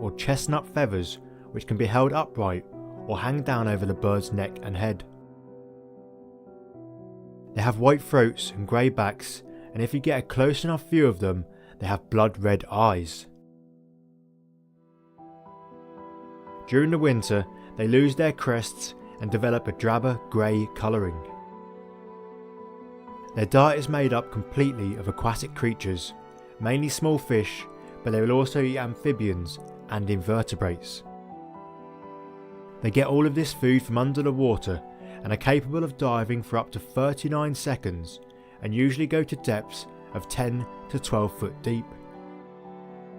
or chestnut feathers which can be held upright or hang down over the bird's neck and head. They have white throats and grey backs, and if you get a close enough view of them, they have blood red eyes. During the winter, they lose their crests and develop a drabber grey colouring. Their diet is made up completely of aquatic creatures, mainly small fish, but they will also eat amphibians and invertebrates. They get all of this food from under the water and are capable of diving for up to 39 seconds and usually go to depths of 10 to 12 foot deep.